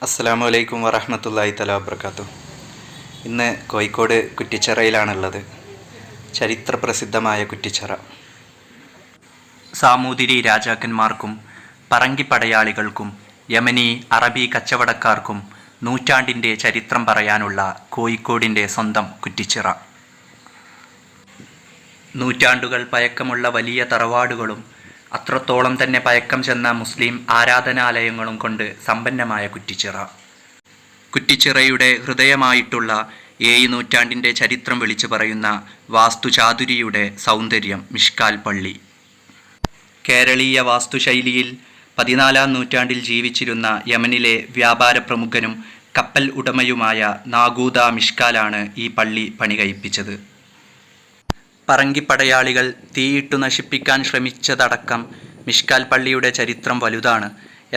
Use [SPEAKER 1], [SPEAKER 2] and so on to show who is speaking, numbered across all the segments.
[SPEAKER 1] അസ്സലാമു അലൈക്കും വറഹ്മത്തുള്ളാഹി തആല വബറകാതുഹു. ഇന്ന് കോഴിക്കോട് കുറ്റിച്ചിറയിലാണുള്ളത്. ചരിത്ര പ്രസിദ്ധമായ കുറ്റിച്ചിറ. സാമൂതിരി രാജാക്കന്മാർക്കും പറങ്കി പടയാളികൾക്കും യമനി അറബി കച്ചവടക്കാർക്കും നൂറ്റാണ്ടിൻ്റെ ചരിത്രം പറയാനുള്ള കോഴിക്കോടിൻ്റെ സ്വന്തം കുറ്റിച്ചിറ. നൂറ്റാണ്ടുകൾ പഴക്കമുള്ള വലിയ തറവാടുകളും അത്രത്തോളം തന്നെ പഴക്കം ചെന്ന മുസ്ലിം ആരാധനാലയങ്ങളും കൊണ്ട് സമ്പന്നമായ കുറ്റിച്ചിറ. കുറ്റിച്ചിറയുടെ ഹൃദയമായിട്ടുള്ള 7 നൂറ്റാണ്ടിൻ്റെ ചരിത്രം വിളിച്ചു പറയുന്ന വാസ്തുചാതുരിയുടെ സൗന്ദര്യം മിഷ്കാൽ പള്ളി. കേരളീയ വാസ്തുശൈലിയിൽ 14-ാം നൂറ്റാണ്ടിൽ ജീവിച്ചിരുന്ന യമനിലെ വ്യാപാര പ്രമുഖനും കപ്പൽ ഉടമയുമായ നാഗൂദ മിഷ്കാലാണ് ഈ പള്ളി പണി കഴിപ്പിച്ചത്. പറങ്കിപ്പടയാളികൾ തീയിട്ടു നശിപ്പിക്കാൻ ശ്രമിച്ചതടക്കം മിഷ്കാൽ പള്ളിയുടെ ചരിത്രം വലുതാണ്.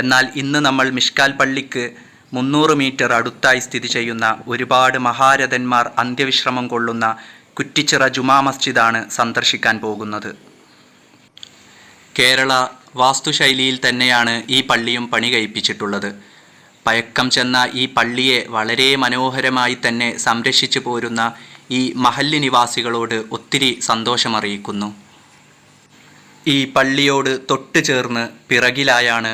[SPEAKER 1] എന്നാൽ ഇന്ന് നമ്മൾ മിഷ്കാൽ പള്ളിക്ക് 300 മീറ്റർ അടുത്തായി സ്ഥിതി ചെയ്യുന്ന ഒരുപാട് മഹാരഥന്മാർ അന്ത്യവിശ്രമം കൊള്ളുന്ന കുറ്റിച്ചിറ ജുമാ മസ്ജിദാണ് സന്ദർശിക്കാൻ പോകുന്നത്. കേരള വാസ്തുശൈലിയിൽ തന്നെയാണ് ഈ പള്ളിയും പണി കഴിപ്പിച്ചിട്ടുള്ളത്. പഴക്കം ചെന്ന ഈ പള്ളിയെ വളരെ മനോഹരമായി തന്നെ സംരക്ഷിച്ചു പോരുന്ന ഈ മഹല്ല് നിവാസികളോട് ഒത്തിരി സന്തോഷമറിയിക്കുന്നു. ഈ പള്ളിയോട് തൊട്ടു ചേർന്ന് പിറകിലായാണ്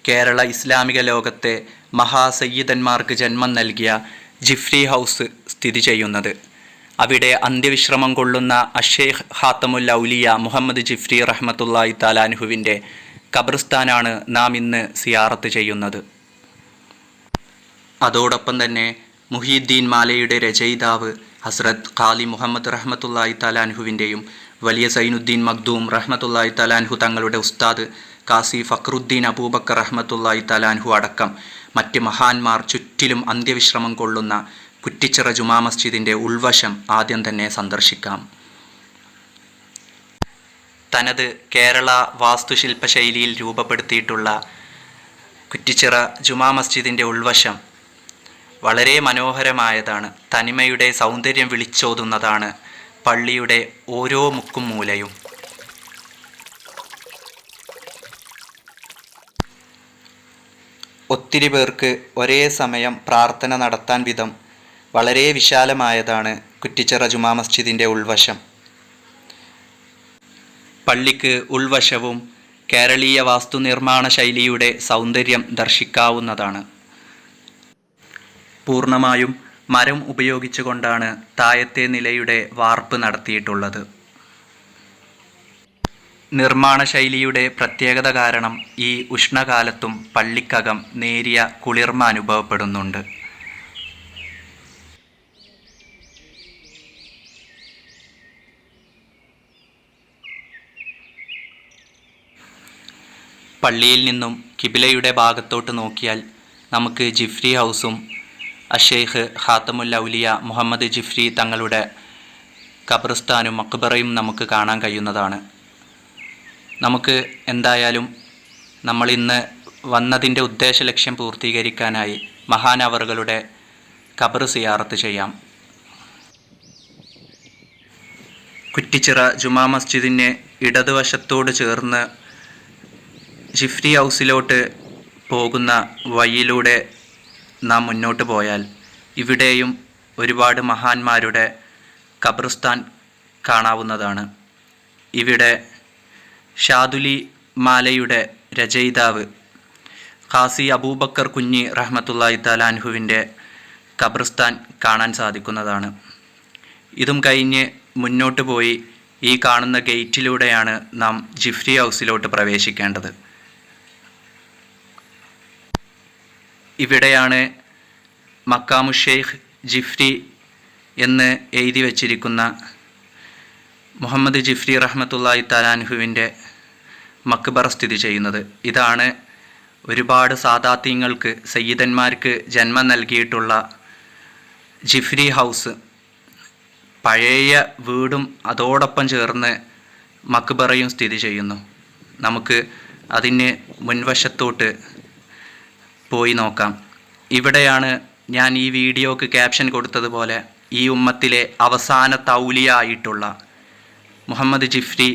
[SPEAKER 1] കേരള ഇസ്ലാമിക ലോകത്തെ മഹാസയ്യിദന്മാർക്ക് ജന്മം നൽകിയ ജിഫ്രി ഹൗസ് സ്ഥിതി ചെയ്യുന്നത്. അവിടെ അന്ത്യവിശ്രമം കൊള്ളുന്ന അഷേഖ് ഖാത്തമുൽ ഔലിയ മുഹമ്മദ് ജിഫ്രി റഹ്മത്തുള്ളാഹി തആല അൻഹുവിൻ്റെ ഖബർസ്ഥാനാണ് നാം ഇന്ന് സിയാറത്ത് ചെയ്യുന്നത്. അതോടൊപ്പം തന്നെ മുഹീദ്ദീൻ മാലയുടെ രചയിതാവ് ഹസ്രത്ത് ഖാലി മുഹമ്മദ് റഹ്മത്തുള്ളാഹി തആല അൻഹുവിൻ്റെയും വലിയ സൈനുദ്ദീൻ മഖ്ദൂം റഹ്മത്തുള്ളാഹി തആല അൻഹു തങ്ങളുടെ ഉസ്താദ് കാസി ഫഖറുദ്ദീൻ അബൂബക്കർ റഹ്മത്തുള്ളാഹി തആല അൻഹു അടക്കം മറ്റ് മഹാന്മാർ ചുറ്റിലും അന്ത്യവിശ്രമം കൊള്ളുന്ന കുറ്റിച്ചിറ ജുമാ മസ്ജിദിൻ്റെ ഉൾവശം ആദ്യം തന്നെ സന്ദർശിക്കാം. തനത് കേരള വാസ്തുശില്പശൈലിയിൽ രൂപപ്പെടുത്തിയിട്ടുള്ള കുറ്റിച്ചിറ ജുമാ മസ്ജിദിൻ്റെ ഉൾവശം വളരെ മനോഹരമായതാണ്. തനിമയുടെ സൗന്ദര്യം വിളിച്ചോതുന്നതാണ് പള്ളിയുടെ ഓരോ മുക്കും മൂലയും. ഒത്തിരി പേർക്ക് ഒരേ സമയം പ്രാർത്ഥന നടത്താൻ വിധം വളരെ വിശാലമായതാണ് കുറ്റിച്ചിറ ജുമാ മസ്ജിദിൻ്റെ ഉൾവശം. പള്ളിക്ക് ഉൾവശവും കേരളീയ വാസ്തുനിർമ്മാണ ശൈലിയുടെ സൗന്ദര്യം ദർശിക്കാവുന്നതാണ്. പൂർണ്ണമായും മരം ഉപയോഗിച്ചുകൊണ്ടാണ് താഴത്തെ നിലയുടെ വാർപ്പ് നടത്തിയിട്ടുള്ളത്. നിർമ്മാണ ശൈലിയുടെ പ്രത്യേകത കാരണം ഈ ഉഷ്ണകാലത്തും പള്ളിക്കകം നേരിയ കുളിർമ അനുഭവപ്പെടുന്നുണ്ട്. പള്ളിയിൽ നിന്നും കിബിലയുടെ ഭാഗത്തോട്ട് നോക്കിയാൽ നമുക്ക് ജിഫ്രി ഹൗസും അഷേഖ് ഖാത്തമുൽ ഔലിയ മുഹമ്മദ് ജിഫ്രി തങ്ങളുടെ ഖബർസ്ഥാനും മക്ബറയും നമുക്ക് കാണാൻ കഴിയുന്നതാണ്. നമുക്ക് എന്തായാലും നമ്മൾ ഇന്ന് വന്നതിൻ്റെ ഉദ്ദേശ ലക്ഷ്യം പൂർത്തീകരിക്കാനായി മഹാനവറുകളുടെ ഖബർ സിയാറത്ത് ചെയ്യാം. കുറ്റിച്ചിറ ജുമാ മസ്ജിദിന് ഇടതുവശത്തോട് ചേർന്ന് ജിഫ്രി ഹൗസിലോട്ട് പോകുന്ന വഴിയിലൂടെ നാം മുന്നോട്ട് പോയാൽ ഇവിടെയും ഒരുപാട് മഹാന്മാരുടെ ഖബർസ്ഥാൻ കാണാവുന്നതാണ്. ഇവിടെ ഷാദുലി മാലയുടെ രചയിതാവ് ഖാസി അബൂബക്കർ കുഞ്ഞി റഹ്മത്തുള്ളാഹി തആല അൻഹുവിൻ്റെ ഖബർസ്ഥാൻ കാണാൻ സാധിക്കുന്നതാണ്. ഇതും കഴിഞ്ഞ് മുന്നോട്ട് പോയി ഈ കാണുന്ന ഗേറ്റിലൂടെയാണ് നാം ജിഫ്രി ഹൗസിലോട്ട് പ്രവേശിക്കേണ്ടത്. ഇവിടെയാണ് മക്കാമു ഷെയ്ഖ് ജിഫ്രി എന്ന് എഴുതി വച്ചിരിക്കുന്ന മുഹമ്മദ് ജിഫ്രി റഹ്മത്തുള്ളാഹി തആല അൻഹുവിൻ്റെ മക്ബറ സ്ഥിതി ചെയ്യുന്നത്. ഇതാണ് ഒരുപാട് സാദാത്യങ്ങൾക്ക് സയ്യിദന്മാർക്ക് ജന്മം നൽകിയിട്ടുള്ള ജിഫ്രി ഹൗസ്. പഴയ വീടും അതോടൊപ്പം ചേർന്ന് മക്ബറയും സ്ഥിതി ചെയ്യുന്നു. നമുക്ക് അതിന് മുൻവശത്തോട്ട് പോയി നോക്കാം. ഇവിടെയാണ് ഞാൻ ഈ വീഡിയോക്ക് ക്യാപ്ഷൻ കൊടുത്തതുപോലെ ഈ ഉമ്മത്തിലെ അവസാന തൗലിയ ആയിട്ടുള്ള മുഹമ്മദ് ജിഫ്രി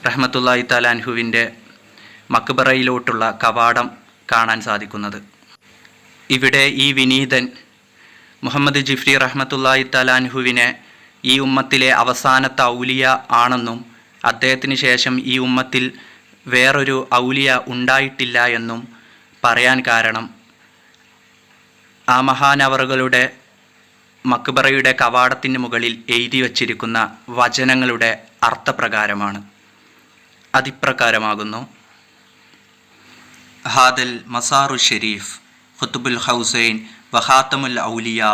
[SPEAKER 1] റഹ്മത്തുള്ളാഹി തആല അൻഹുവിൻ്റെ മക്ബറയിലോട്ടുള്ള കവാടം കാണാൻ സാധിക്കുന്നത്. ഇവിടെ ഈ വിനീതൻ മുഹമ്മദ് ജിഫ്രി റഹ്മത്തുള്ളാഹി തആലാൻഹുവിനെ ഈ ഉമ്മത്തിലെ അവസാനത്തെ ഔലിയ ആണെന്നും അദ്ദേഹത്തിന് ശേഷം ഈ ഉമ്മത്തിൽ വേറൊരു ഔലിയ ഉണ്ടായിട്ടില്ല എന്നും പറയാൻ കാരണം ആ മഹാനവറുകളുടെ മക്ബറയുടെ കവാടത്തിന് മുകളിൽ എഴുതി വച്ചിരിക്കുന്ന വചനങ്ങളുടെ അർത്ഥപ്രകാരമാണ്. അതിപ്രകാരമാകുന്നു: ഹാദൽ മസാറു ഷരീഫ് ഖുത്ബുൽ ഹൗസൈൻ വഖാതമുൽ ഔലിയാ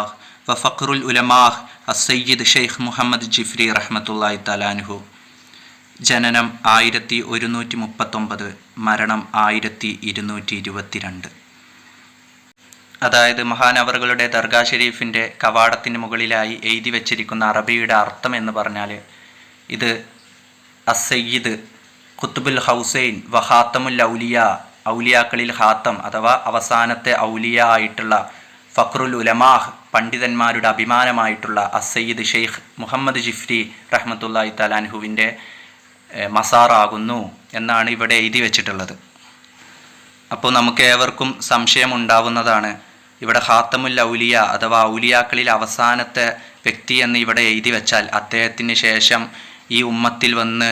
[SPEAKER 1] വഫഖറുൽ ഉലമാഹ് അസ്സയ്യിദ് ഷെയ്ഖ് മുഹമ്മദ് ജിഫ്രി റഹ്മത്തുള്ളാഹി തആലാൻഹു. ജനനം 1139, മരണം 1222. അതായത് മഹാനവറുകളുടെ ദർഗാ ഷരീഫിൻ്റെ കവാടത്തിന് മുകളിലായി എഴുതി വച്ചിരിക്കുന്ന അറബിയുടെ അർത്ഥം എന്ന് പറഞ്ഞാൽ, ഇത് അസ്സയ്യിദ് ഖുത്ബുൽ ഹൗസൈൻ വഖാതമുൽ ഔലിയാ, ഔലിയാക്കളിൽ ഹാത്തം അഥവാ അവസാനത്തെ ഔലിയ ആയിട്ടുള്ള, ഫഖറുൽ ഉലമാഹ് പണ്ഡിതന്മാരുടെ അഭിമാനമായിട്ടുള്ള അസ്സയ്യിദ് ഷെയ്ഖ് മുഹമ്മദ് ജിഫ്രി റഹ്മത്തുള്ളാഹി തആലാൻഹുവിൻ്റെ മസാറാകുന്നു എന്നാണ് ഇവിടെ എഴുതി വച്ചിട്ടുള്ളത്. അപ്പോൾ നമുക്ക് ഏവർക്കും സംശയമുണ്ടാവുന്നതാണ്, ഇവിടെ ഖാത്തമുൽ ഔലിയ അഥവാ ഔലിയാക്കളിൽ അവസാനത്തെ വ്യക്തി എന്ന് ഇവിടെ എഴുതി വെച്ചാൽ അദ്ദേഹത്തിന് ശേഷം ഈ ഉമ്മത്തിൽ വന്ന്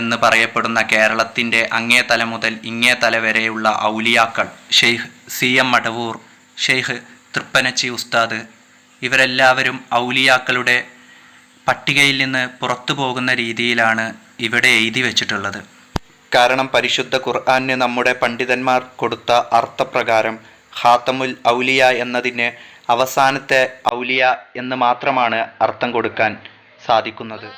[SPEAKER 1] എന്ന് പറയപ്പെടുന്ന കേരളത്തിൻ്റെ അങ്ങേ തല മുതൽ ഇങ്ങേ തല വരെയുള്ള ഔലിയാക്കൾ, ഷെയ്ഖ് CM മടവൂർ, ഷെയ്ഖ് തൃപ്പനച്ചി ഉസ്താദ്, ഇവരെല്ലാവരും ഔലിയാക്കളുടെ പട്ടികയിൽ നിന്ന് പുറത്തു പോകുന്ന രീതിയിലാണ് ഇവിടെ എഴുതി വച്ചിട്ടുള്ളത്. കാരണം പരിശുദ്ധ ഖുർആന് നമ്മുടെ പണ്ഡിതന്മാർ കൊടുത്ത അർത്ഥപ്രകാരം ഖാത്തമുൽ ഔലിയ എന്നതിന് അവസാനത്തെ ഔലിയ എന്ന് മാത്രമാണ് അർത്ഥം കൊടുക്കാൻ സാധിക്കുന്നത്.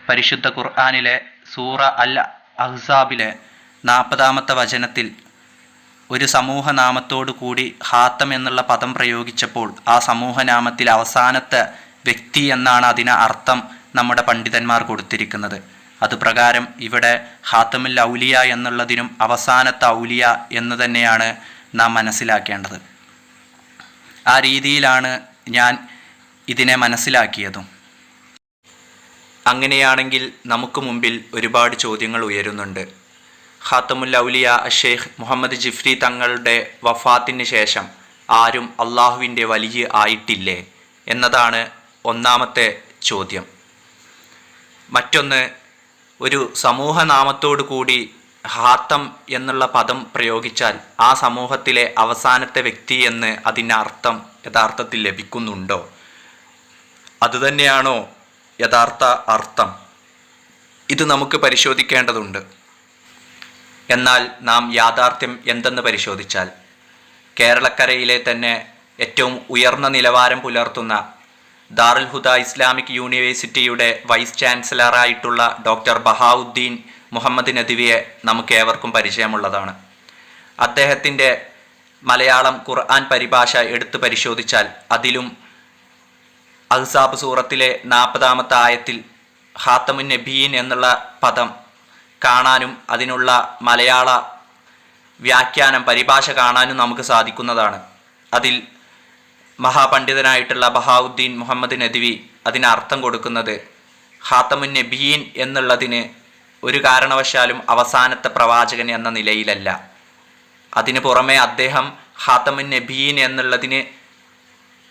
[SPEAKER 1] പരിശുദ്ധ ഖുർആനിലെ സൂറ അൽ അഹ്സാബിലെ 40-ാമത്തെ വചനത്തിൽ ഒരു സമൂഹനാമത്തോടു കൂടി ഖാത്തം എന്നുള്ള പദം പ്രയോഗിച്ചപ്പോൾ ആ സമൂഹനാമത്തിൽ അവസാനത്തെ വ്യക്തി എന്നാണ് അതിന് അർത്ഥം നമ്മുടെ പണ്ഡിതന്മാർ കൊടുത്തിരിക്കുന്നത്. അതുപ്രകാരം ഇവിടെ ഖാത്തമുൽ ഔലിയ എന്നുള്ളതിനും അവസാനത്തെ ഔലിയ എന്ന് തന്നെയാണ് നാം മനസ്സിലാക്കേണ്ടത്. ആ രീതിയിലാണ് ഞാൻ ഇതിനെ മനസ്സിലാക്കിയതും. അങ്ങനെയാണെങ്കിൽ നമുക്ക് മുമ്പിൽ ഒരുപാട് ചോദ്യങ്ങൾ ഉയരുന്നുണ്ട്. ഖാത്തമുൽ ഔലിയ ഷെയ്ഖ് മുഹമ്മദ് ജിഫ്രി തങ്ങളുടെ വഫാത്തിന് ശേഷം ആരും അള്ളാഹുവിൻ്റെ വലിയ ആയിട്ടില്ലേ എന്നതാണ് ഒന്നാമത്തെ ചോദ്യം. മറ്റൊന്ന്, ഒരു സമൂഹനാമത്തോടു കൂടി ഖാത്തം എന്നുള്ള പദം പ്രയോഗിച്ചാൽ ആ സമൂഹത്തിലെ അവസാനത്തെ വ്യക്തി എന്ന് അതിൻ്റെ അർത്ഥം യഥാർത്ഥത്തിൽ ലഭിക്കുന്നുണ്ടോ? അതുതന്നെയാണോ യഥാർത്ഥ അർത്ഥം? ഇത് നമുക്ക് പരിശോധിക്കേണ്ടതുണ്ട്. എന്നാൽ നാം യാഥാർത്ഥ്യം എന്തെന്ന് പരിശോധിച്ചാൽ, കേരളക്കരയിലെ തന്നെ ഏറ്റവും ഉയർന്ന നിലവാരം പുലർത്തുന്ന ദാറുൽ ഹുദ ഇസ്ലാമിക് യൂണിവേഴ്സിറ്റിയുടെ വൈസ് ചാൻസലറായിട്ടുള്ള ഡോക്ടർ ബഹാവുദ്ദീൻ മുഹമ്മദ് നദ്വിയെ നമുക്ക് ഏവർക്കും പരിചയമുള്ളതാണ്. അദ്ദേഹത്തിൻ്റെ മലയാളം ഖുർആൻ പരിഭാഷ എടുത്തു പരിശോധിച്ചാൽ അതിലും അഹ്സാബ് സൂറത്തിലെ 40-ാമത്തെ ആയത്തിൽ ഖാത്തമുൻ നബിയീൻ എന്നുള്ള പദം കാണാനും അതിനുള്ള മലയാള വ്യാഖ്യാനം പരിഭാഷ കാണാനും നമുക്ക് സാധിക്കുന്നതാണ്. അതിൽ മഹാപണ്ഡിതനായിട്ടുള്ള ബഹാവുദ്ദീൻ മുഹമ്മദ് നദ്വി അതിന് അർത്ഥം കൊടുക്കുന്നത് ഖാത്തമുൻ നബിയീൻ എന്നുള്ളതിന് ഒരു കാരണവശാലും അവസാനത്തെ പ്രവാചകൻ എന്ന നിലയിലല്ല. അതിന് പുറമെ അദ്ദേഹം ഖാത്തമുൻ നബിയീൻ എന്നുള്ളതിന്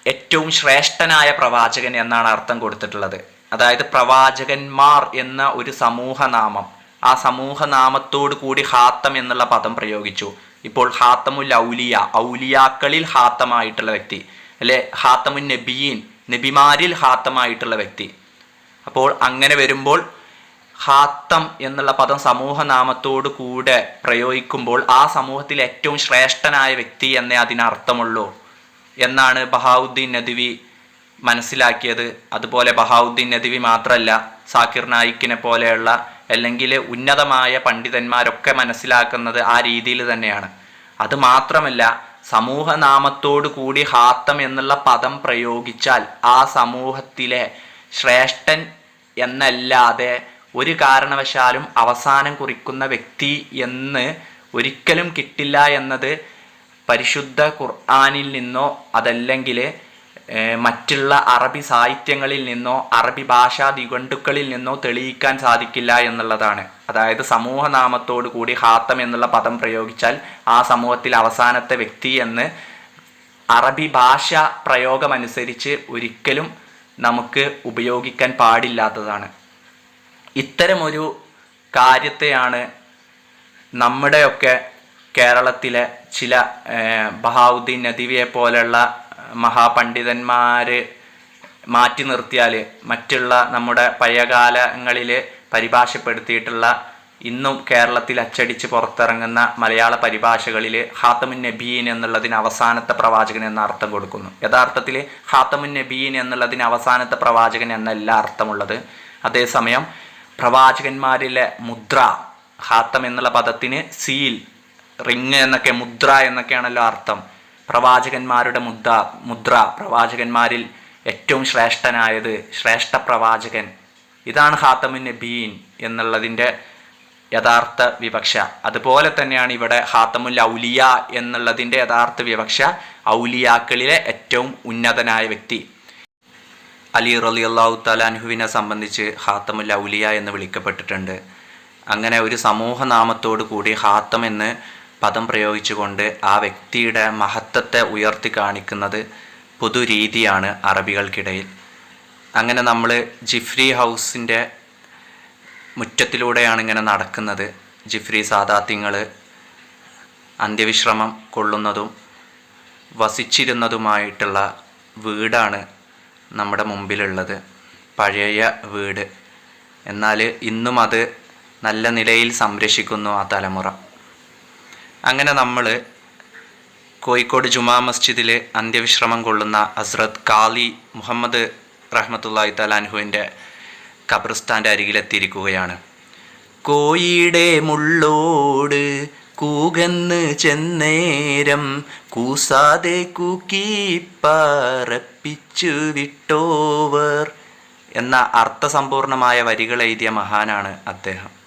[SPEAKER 1] ഏറ്റവും ശ്രേഷ്ഠനായ പ്രവാചകൻ എന്നാണ് അർത്ഥം കൊടുത്തിട്ടുള്ളത്. അതായത് പ്രവാചകന്മാർ എന്ന ഒരു സമൂഹനാമം, ആ സമൂഹനാമത്തോടു കൂടി ഖാത്തം എന്നുള്ള പദം പ്രയോഗിച്ചു. ഇപ്പോൾ ഖാത്തമുൽ ഔലിയ, ഔലിയാക്കളിൽ ഖാത്തമായിട്ടുള്ള വ്യക്തി, അല്ലെ ഖാത്തമുൻ നബിയീൻ, നബിമാരിൽ ഖാത്തമായിട്ടുള്ള വ്യക്തി. അപ്പോൾ അങ്ങനെ വരുമ്പോൾ ഖാത്തം എന്നുള്ള പദം സമൂഹനാമത്തോടു കൂടെ പ്രയോഗിക്കുമ്പോൾ ആ സമൂഹത്തിൽ ഏറ്റവും ശ്രേഷ്ഠനായ വ്യക്തി എന്നേ അതിനർത്ഥമുള്ളൂ എന്നാണ് ബഹാവുദ്ദീൻ നദ്വി മനസ്സിലാക്കിയത്. അതുപോലെ ബഹാവുദ്ദീൻ നദ്വി മാത്രമല്ല, സാക്കിർ നായിക്കിനെ പോലെയുള്ള അല്ലെങ്കിൽ ഉന്നതമായ പണ്ഡിതന്മാരൊക്കെ മനസ്സിലാക്കുന്നത് ആ രീതിയിൽ തന്നെയാണ്. അത് മാത്രമല്ല, സമൂഹനാമത്തോടു കൂടി ഖാത്തം എന്നുള്ള പദം പ്രയോഗിച്ചാൽ ആ സമൂഹത്തിലെ ശ്രേഷ്ഠൻ എന്നല്ലാതെ ഒരു കാരണവശാലും അവസാനം കുറിക്കുന്ന വ്യക്തി എന്ന് ഒരിക്കലും കിട്ടില്ല എന്നത് പരിശുദ്ധ ഖുർആനിൽ നിന്നോ അതല്ലെങ്കിൽ മറ്റുള്ള അറബി സാഹിത്യങ്ങളിൽ നിന്നോ അറബി ഭാഷാ നിഘണ്ടുക്കളിൽ നിന്നോ തെളിയിക്കാൻ സാധിക്കില്ല എന്നുള്ളതാണ്. അതായത് സമൂഹനാമത്തോടു കൂടി ഹാത്തം എന്നുള്ള പദം പ്രയോഗിച്ചാൽ ആ സമൂഹത്തിൽ അവസാനത്തെ വ്യക്തി എന്ന് അറബി ഭാഷ പ്രയോഗമനുസരിച്ച് ഒരിക്കലും നമുക്ക് ഉപയോഗിക്കാൻ പാടില്ലാത്തതാണ്. ഇത്തരമൊരു കാര്യത്തെയാണ് നമ്മുടെയൊക്കെ കേരളത്തിലെ ചില ബഹാവുദ്ദീൻ നദവിയെ പോലെയുള്ള മഹാപണ്ഡിതന്മാർ മാറ്റി നിർത്തിയാൽ മറ്റുള്ള നമ്മുടെ പഴയകാലങ്ങളിൽ പരിഭാഷപ്പെടുത്തിയിട്ടുള്ള ഇന്നും കേരളത്തിൽ അച്ചടിച്ച് പുറത്തിറങ്ങുന്ന മലയാള പരിഭാഷകളിൽ ഖാത്തമുൻ നബിയീൻ എന്നുള്ളതിന് അവസാനത്തെ പ്രവാചകൻ എന്ന അർത്ഥം കൊടുക്കുന്നു. യഥാർത്ഥത്തിൽ ഖാത്തമുൻ നബിയീൻ എന്നുള്ളതിന് അവസാനത്തെ പ്രവാചകൻ എന്നല്ല അർത്ഥമുള്ളത്. അതേസമയം പ്രവാചകന്മാരിലെ മുദ്ര, ഖാത്തം എന്നുള്ള പദത്തിന് സീൽ, റിങ് എന്നൊക്കെ, മുദ്ര എന്നൊക്കെയാണല്ലോ അർത്ഥം. പ്രവാചകന്മാരുടെ മുദ്ര, പ്രവാചകന്മാരിൽ ഏറ്റവും ശ്രേഷ്ഠനായത്, ശ്രേഷ്ഠ പ്രവാചകൻ, ഇതാണ് ഖാത്തമുൻ നബിയീൻ എന്നുള്ളതിൻ്റെ യഥാർത്ഥ വിവക്ഷ. അതുപോലെ തന്നെയാണ് ഇവിടെ ഖാത്തമുൽ ഔലിയ എന്നുള്ളതിൻ്റെ യഥാർത്ഥ വിവക്ഷ ഔലിയാക്കളിലെ ഏറ്റവും ഉന്നതനായ വ്യക്തി. അലി റളിയല്ലാഹു തആല അൻഹുവിനെ സംബന്ധിച്ച് ഖാത്തമുൽ ഔലിയ എന്ന് വിളിക്കപ്പെട്ടിട്ടുണ്ട്. അങ്ങനെ ഒരു സമൂഹനാമത്തോടു കൂടി ഖാത്തം എന്ന് പദം പ്രയോഗിച്ചുകൊണ്ട് ആ വ്യക്തിയുടെ മഹത്വത്തെ ഉയർത്തി കാണിക്കുന്നത് പൊതുരീതിയാണ് അറബികൾക്കിടയിൽ. അങ്ങനെ നമ്മൾ ജിഫ്രി ഹൗസിൻ്റെ മുറ്റത്തിലൂടെയാണ് ഇങ്ങനെ നടക്കുന്നത്. ജിഫ്രി സാദാത്യങ്ങൾ അന്ത്യവിശ്രമം കൊള്ളുന്നതും വസിച്ചിരുന്നതുമായിട്ടുള്ള വീടാണ് നമ്മുടെ മുമ്പിലുള്ളത്. പഴയ വീട്, എന്നാൽ ഇന്നും അത് നല്ല നിലയിൽ സംരക്ഷിക്കുന്നു ആ തലമുറ. അങ്ങനെ നമ്മൾ കോഴിക്കോട് ജുമാ മസ്ജിദിൽ അന്ത്യവിശ്രമം കൊള്ളുന്ന ഹസ്രത്ത് കാളി മുഹമ്മദ് റഹ്മത്തുള്ളാഹി തആല അൻഹുവിൻ്റെ ഖബർസ്ഥാൻ്റെ അരികിലെത്തിയിരിക്കുകയാണ്. കോഴിയുടെ മുള്ളോട് കൂകന്ന് ചെന്നേരം കൂസാതെ കൂക്കി പറപ്പിച്ചു വിട്ടോവർ എന്ന അർത്ഥസമ്പൂർണമായ വരികൾ എഴുതിയ മഹാനാണ് അദ്ദേഹം.